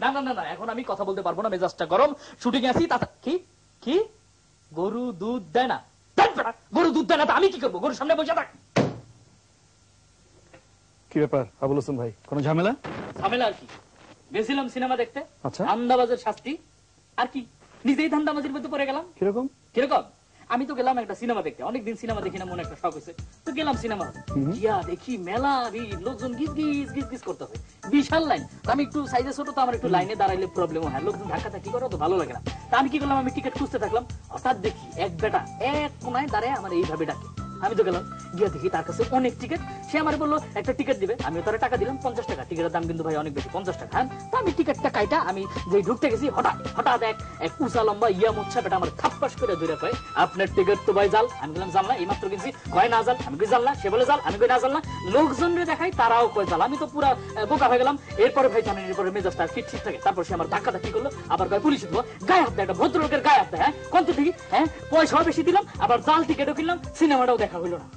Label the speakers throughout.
Speaker 1: না না না না, এখন আমি কথা বলতে পারবো না, মেজাজটা গরম, শুটিং আছি। কি কি গরু দুধ দেয় না? গরু দুধ দেয় না তো আমি কি করবো? গরুর সামনে বসে থাক।
Speaker 2: কি ব্যাপার আবুল হোসেন ভাই, কোনো ঝামেলা?
Speaker 1: ঝামেলা আর কি, গেছিলাম সিনেমা দেখতে।
Speaker 2: আচ্ছা,
Speaker 1: ধান্দাবাজের শাস্তি। আর কি, নিজেই ধান্দাবাজির মধ্যে পড়ে গেলাম।
Speaker 2: কিরকম?
Speaker 1: কিরকম? আমি তো গেলাম একটা সিনেমা দেখতে, অনেকদিন সিনেমা দেখি না, মনে একটা শখ হয়েছে, তো গেলাম সিনেমা। গিয়া দেখি মেলা ভিড়, লোকজন গিজ গিজ গিজ গিজ করতে হবে, বিশাল লাইন। আমি একটু সাইজে ছোট, তো আমার একটু লাইনে দাঁড়াইলে প্রবলেম হয়, লোকজন ধাক্কা ধাক্কি করে, তো ভালো লাগে না। তা আমি কি করলাম, আমি টিকিট খুঁজতে থাকলাম। হঠাৎ দেখি এক বেটা এক কোনায় দাঁড়ায় আমার এইভাবে ডাকে। আমি তো গেলাম, গিয়া দেখি তার কাছে অনেক টিকিট। সে আমার বললো একটা টিকিট দিবে, আমিও তার টাকা দিলাম 50 টাকা। টিকিটের দাম কিন্তু ভাই অনেক বেশি, 50 টাকা। হ্যাঁ, তো আমি টিকিটটা কাইটা আমি যে ঢুকতে গেছি, হঠাৎ এক উঁচা লম্বা ইয়া মোচ্ছা বেটা আমার থাপ্পাস করে ধরে কয়, আপনার টিকিট তো ভাই জাল। আমি বললাম জাল না, এই মাত্র কিনছি। কয় না জাল, আমি কই জাল না। সে বলে জাল, আমি কই না জাল না। লোকজনরে দেখাই, তারাও কয় জাল। আমি তো পুরা বোকা হয়ে গেলাম। এরপরে ভাই জানেন, এরপরে মেজাজটা ঠিক থাকে। তারপর সে আমার ধাক্কা ধাক্কি করলো, আবার কয় পুলিশ দিব, গায়ে হাত দেয়, একটা ভদ্রলোকের গায়ে হাত দেয়। হ্যাঁ, কত ঠিকই, হ্যাঁ, পয়সাও বেশি দিলাম, আবার জাল টিকিটও কিনলাম, সিনেমাটাও দেখা হইলো না।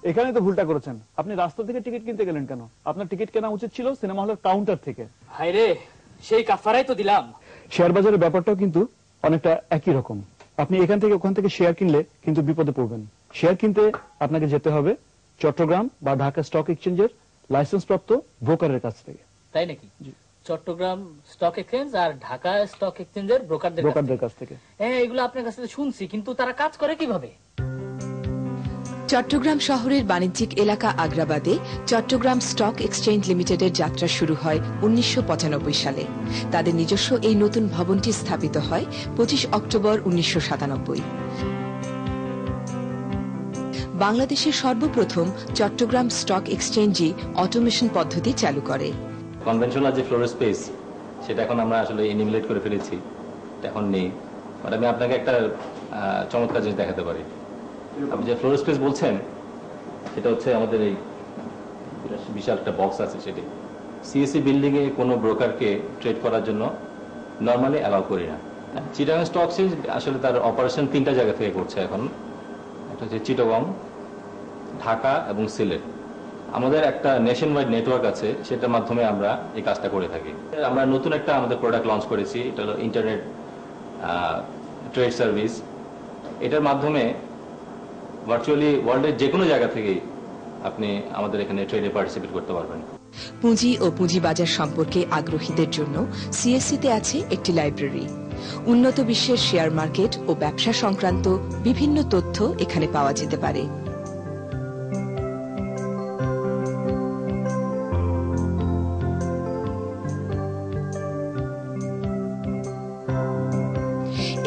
Speaker 2: এখানে তো ভুলটা করেছেন, আপনি রাস্তা থেকে টিকিট কিনতে গেলেন কেন? আপনার টিকিট কেনা উচিত ছিল সিনেমা হলের কাউন্টার থেকে।
Speaker 1: হায় রে, সেই কাফারাই তো দিলাম।
Speaker 2: শেয়ার বাজারের ব্যাপারটাও কিন্তু অনেকটা একই রকম। আপনি এখান থেকে ওখান থেকে শেয়ার কিনলে কিন্তু বিপদে পড়বেন। শেয়ার কিনতে আপনাকে যেতে হবে চট্টগ্রাম বা ঢাকা স্টক এক্সচেঞ্জের লাইসেন্সপ্রাপ্ত ব্রোকারের কাছ থেকে।
Speaker 1: তাই নাকি? চট্টগ্রাম স্টক এক্সচেঞ্জ আর ঢাকা স্টক এক্সচেঞ্জের ব্রোকারদের কাছ থেকে। হ্যাঁ, এগুলো আপনার কাছে শুনছি, কিন্তু তারা কাজ করে কিভাবে?
Speaker 3: চট্টগ্রাম শহরের বাণিজ্যিক এলাকা আগ্রাবাদে চট্টগ্রাম স্টক এক্সচেঞ্জ লিমিটেডের যাত্রা শুরু হয় 1995 সালে। তাদের নিজস্ব এই নতুন ভবনটি স্থাপিত হয় 25 অক্টোবর 1997। বাংলাদেশের সর্বপ্রথম চট্টগ্রাম স্টক এক্সচেঞ্জই অটোমেশন পদ্ধতি চালু করে।
Speaker 4: কনভেনশনাল যে ফ্লোর স্পেস, সেটা এখন আমরা আসলে এনিমিলেট করে ফেলেছি, এখন নেই। বাট আমি আপনাকে একটা চমৎকার জিনিস দেখাতে পারি। আপনি যে ফ্লোর স্পেস বলছেন, সেটা হচ্ছে আমাদের এই বিশাল একটা বক্স আছে। সেটি সিএসসি বিল্ডিং এ কোনো ব্রোকারকে ট্রেড করার জন্য নর্মালি অ্যালাউ করি না। চিটাগং স্টক এক্সচেঞ্জ আসলে তার অপারেশন 3টা জায়গা থেকে করছে এখন। একটা হচ্ছে চিটাগং, ঢাকা এবং সিলেট। আমাদের একটা নেশন ওয়াইড নেটওয়ার্ক আছে, সেটার মাধ্যমে আমরা এই কাজটা করে থাকি। আমরা নতুন একটা আমাদের প্রোডাক্ট লঞ্চ করেছি, এটা হলো ইন্টারনেট ট্রেড সার্ভিস। এটার মাধ্যমে ভার্চুয়ালি ওয়ার্ল্ডের যে কোনো জায়গা থেকেই আপনি আমাদের এখানে ট্রেডে পার্টিসিপেট করতে পারবেন।
Speaker 3: পুঁজি ও পুঁজিবাজার সম্পর্কে আগ্রহীদের জন্য সিএসসিতে আছে একটি লাইব্রেরি। উন্নত বিশ্বের শেয়ার মার্কেট ও ব্যবসা সংক্রান্ত বিভিন্ন তথ্য এখানে পাওয়া যেতে পারে।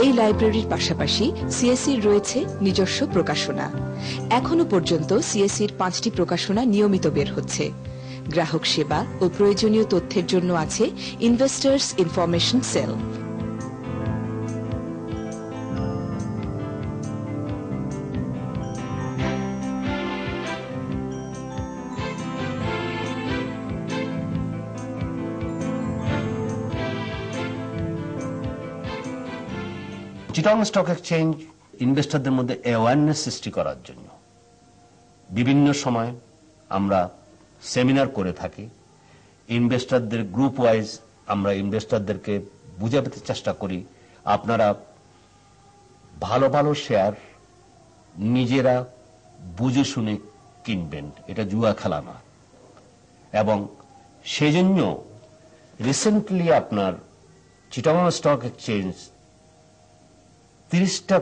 Speaker 3: এই লাইব্রেরির পাশাপাশি সিএসসির রয়েছে নিজস্ব প্রকাশনা। এখনো পর্যন্ত সিএসসির 5টি প্রকাশনা নিয়মিত বের হচ্ছে। গ্রাহক সেবা ও প্রয়োজনীয় তথ্যের জন্য আছে investors information cell.
Speaker 5: Chittagong stock exchange ইনভেস্টরদের মধ্যে অ্যাওয়ারনেস সৃষ্টি করার জন্য বিভিন্ন সময় আমরা সেমিনার করে থাকি। ইনভেস্টরদের গ্রুপ ওয়াইজ আমরা ইনভেস্টরদেরকে বুঝাতে চেষ্টা করি, আপনারা ভালো ভালো শেয়ার নিজেরা বুঝে শুনে কিনবেন, এটা জুয়া খেলা না। এবং সেজন্য রিসেন্টলি আপনার চিটাগং স্টক এক্সচেঞ্জ 30টা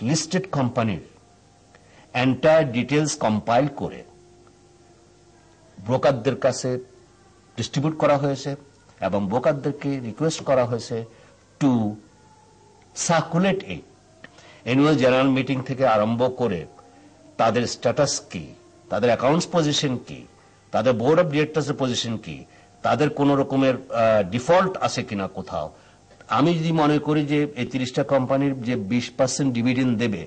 Speaker 5: লিস্টেড কোম্পানির এন্টায়ার ডিটেলস কম্পাইল করে ব্রোকারদের কাছে ডিস্ট্রিবিউট করা হয়েছে এবং ব্রোকারদেরকে রিকোয়েস্ট করা হয়েছে টু সার্কুলেট ইট। অ্যানুয়াল জেনারেল মিটিং থেকে আরম্ভ করে তাদের স্ট্যাটাস কি, তাদের অ্যাকাউন্টস পজিশন কি, তাদের বোর্ড অফ ডিরেক্টরসের পজিশন কি, তাদের কোন রকমের ডিফল্ট আছে কিনা কোথাও। আমি যদি মনে করি যে এই 30টা কোম্পানির যে 20% ডিভিডেন্ড দেবে,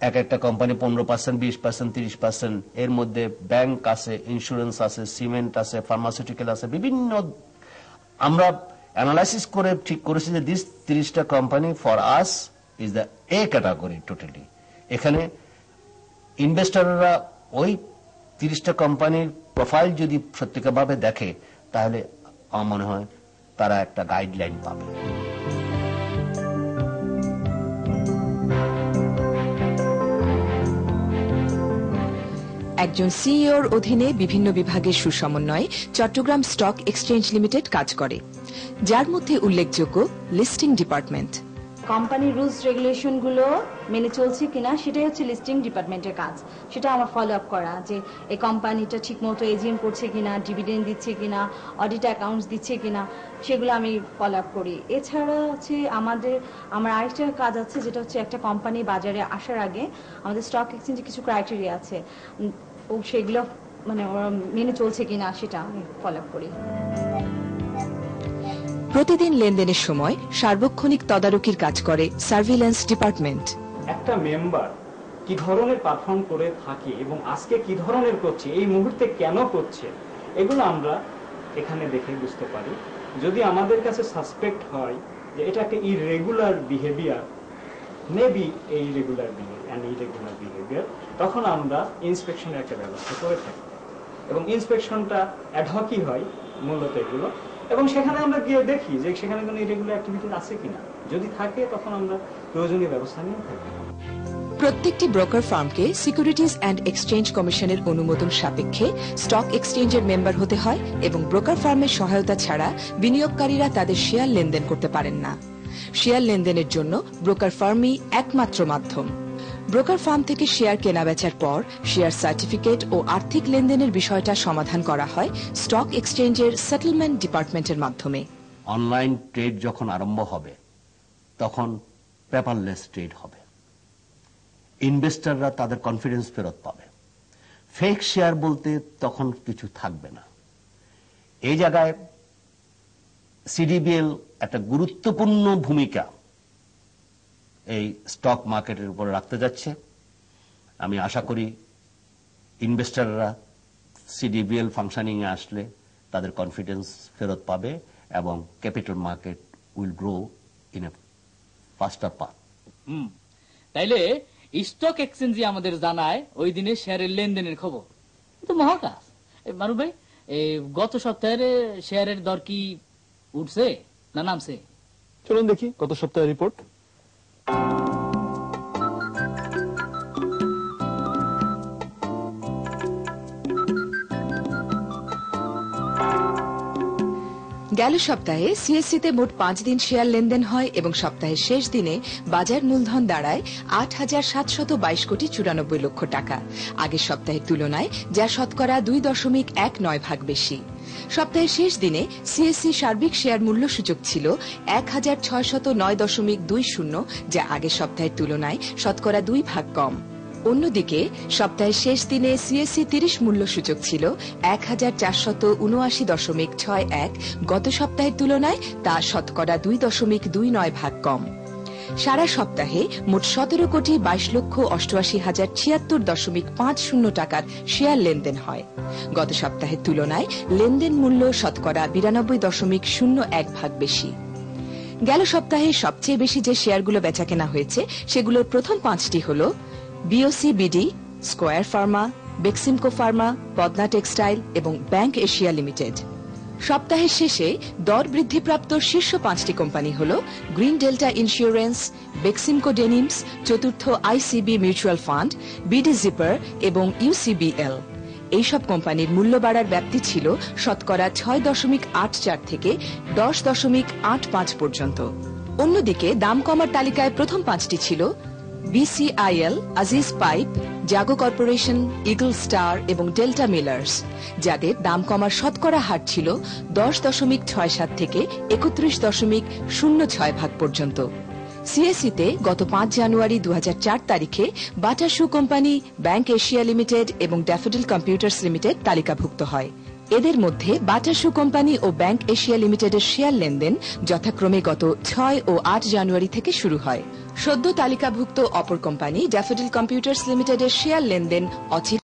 Speaker 5: এক একটা কোম্পানি 15%, 20%, 30%, এর মধ্যে ব্যাংক আছে, ইন্স্যুরেন্স আছে, সিমেন্ট আছে, ফার্মাসিউটিক্যাল আছে, বিভিন্ন আমরা অ্যানালাইসিস করে ঠিক করেছি যে দিস 30টা company for us is the A category totally. এখানে ইনভেস্টররা ওই 30টা কোম্পানির প্রোফাইল যদি সত্যিকারভাবে দেখে, তাহলে আমার মনে হয় তারা একটা গাইডলাইন পাবে।
Speaker 3: একজন সিইওর অধীনে বিভিন্ন বিভাগের সুসমন্বয়ে চট্টগ্রাম স্টক এক্সচেঞ্জ লিমিটেড কাজ করে, যার মধ্যে উল্লেখযোগ্য লিস্টিং ডিপার্টমেন্ট।
Speaker 6: কোম্পানির রুলস রেগুলেশন গুলো মেনে চলছে কিনা সেটাই হচ্ছে লিস্টিং ডিপার্টমেন্টের কাজ। সেটা আমার ফলো আপ করা, যে এই কোম্পানিটা ঠিকমতো এজিএম করছে কিনা, ডিভিডেন্ড দিচ্ছে কিনা, অডিট অ্যাকাউন্টস দিচ্ছে কিনা, সেগুলো আমি ফলো আপ করি। এছাড়া হচ্ছে আমার আরেকটা কাজ আছে, যেটা হচ্ছে একটা কোম্পানি বাজারে আসার আগে আমাদের স্টক এক্সচেঞ্জে কিছু ক্রাইটেরিয়া আছে, ও সেগুলো মানে ওরা মেনে চলছে কিনা সেটা আমি ফলো আপ করি।
Speaker 3: প্রতিদিন লেনদেনের সময় সার্বক্ষণিক তদারকির কাজ করে সার্ভিল্যান্স ডিপার্টমেন্ট।
Speaker 7: একটা মেম্বার কি ধরনের পারফর্ম করে থাকে এবং আজকে কি ধরনের করছে, এই মুহূর্তে কেন করছে, এগুলো আমরা এখানে দেখে বুঝতে পারি। যদি আমাদের কাছে সাসপেক্ট হয় যে এটা একটা ইরেগুলার বিহেভিয়ার, মেবি এই ইরেগুলার বিহেভিয়ার, তখন আমরা ইন্সপেকশনের একটা ব্যবস্থা করে থাকি এবং ইন্সপেকশনটা অ্যাডহকই হয় মূলত এগুলো, এবং সেখানে আমরা গিয়ে দেখি যে সেখানে কোনো ইরেগুলার অ্যাক্টিভিটিস আছে কিনা। যদি থাকে তখন আমরা প্রয়োজনীয় ব্যবস্থা নিয়ে থাকি।
Speaker 3: প্রত্যেকটি ব্রোকার ফার্মকে সিকিউরিটিজ অ্যান্ড এক্সচেঞ্জ কমিশনের অনুমোদন সাপেক্ষে স্টক এক্সচেঞ্জের মেম্বার হতে হয় এবং ব্রোকার ফার্মের সহায়তা ছাড়া বিনিয়োগকারীরা তাদের শেয়ার লেনদেন করতে পারেন না। শেয়ার লেনদেনের জন্য ব্রোকার ফার্মই একমাত্র মাধ্যম। ব্রোকার ফার্ম থেকে শেয়ার কেনাবেচার পর শেয়ার সার্টিফিকেট ও আর্থিক লেনদেনের বিষয়টা সমাধান করা হয় স্টক এক্সচেঞ্জের সেটেলমেন্ট ডিপার্টমেন্টের মাধ্যমে।
Speaker 5: অনলাইন ট্রেড যখন আরম্ভ হবে তখন পেপারলেস ট্রেড হবে, ইনভেস্টররা তাদের কনফিডেন্স ফেরত পাবে, ফেক শেয়ার বলতে তখন কিছু থাকবে না। এই জায়গায় সিডিবিএল একটা গুরুত্বপূর্ণ ভূমিকা এই স্টক মার্কেটের উপর রাখতে যাচ্ছে। আমি আশা করি ইনভেস্টররা সিডিবিএল ফাংশনিং এ আসলে তাদের কনফিডেন্স ফেরত পাবে এবং capital market will grow in a ফাস্টার path.
Speaker 1: তাইলে স্টক এক্সচেঞ্জে আমাদের জানায় ওই দিনে শেয়ারের লেনদেনের খবর, তো মহাকাশ। মারুফ ভাই, গত সপ্তাহের শেয়ারের দর কি উঠছে না নামছে?
Speaker 2: চলুন দেখি গত সপ্তাহের রিপোর্ট।
Speaker 3: গেল সপ্তাহে সিএসসিতে মোট 5 দিন শেয়ার লেনদেন হয় এবং সপ্তাহের শেষ দিনে বাজার মূলধন দাঁড়ায় 8,722 কোটি 94 লক্ষ টাকা, আগের সপ্তাহের তুলনায় যা শতকরা 2.19% বেশি। সপ্তাহের শেষ দিনে সিএসসি সার্বিক শেয়ার মূল্য সূচক ছিল 1,609.20, যা আগের সপ্তাহের তুলনায় শতকরা 2% কম। অন্যদিকে সপ্তাহের শেষ দিনে সিএসসি 30 মূল্য সূচক ছিল 1,479.61, গত সপ্তাহের তুলনায় তা শতকরা 2.29% কম। সারা সপ্তাহে মোট 17,22,88,076.50 টাকার শেয়ার লেনদেন হয়। গত সপ্তাহের তুলনায় লেনদেন মূল্য শতকরা 92.01% বেশি। গেল সপ্তাহে সবচেয়ে বেশি যে শেয়ারগুলো বেচাকেনা হয়েছে সেগুলোর প্রথম 5টি হল BOC BD, Square Pharma, Beximco Pharma, Padma Textile এবং ব্যাংক এশিয়া লিমিটেড। সপ্তাহের শেষে দর বৃদ্ধিপ্রাপ্ত শীর্ষ 5টি কোম্পানি হল Green Delta Insurance, Beximco Denims, চতুর্থ ICB Mutual Fund, BD Zipper এবং ইউসিবিএল। এইসব কোম্পানির মূল্য বাড়ার ব্যাপ্তি ছিল শতকরা 6.84 থেকে 10.85 পর্যন্ত। অন্যদিকে দাম কমার তালিকায় প্রথম 5টি ছিল বিসিআইএল, আজিজ পাইপ, জাগো কর্পোরেশন, ইগল স্টার এবং ডেল্টা মিলার্স, যাদের দাম কমার শতকরা হার ছিল 10.67 থেকে 31.06% পর্যন্ত। সিএসসিতে গত 5 জানুয়ারি 2004 তারিখে বাটা শু কোম্পানি, ব্যাংক এশিয়া লিমিটেড এবং ড্যাফোডিল কম্পিউটার্স লিমিটেড তালিকাভুক্ত হয়। এদের মধ্যে বাটা শু কোম্পানি ও ব্যাংক এশিয়া লিমিটেডের শেয়ার লেনদেন যথাক্রমে গত 6 ও 8 জানুয়ারি থেকে শুরু হয়। সদ্য তালিকাভুক্ত অপর কোম্পানি ড্যাফোডিল কম্পিউটার্স লিমিটেডের শেয়ার লেনদেন অচির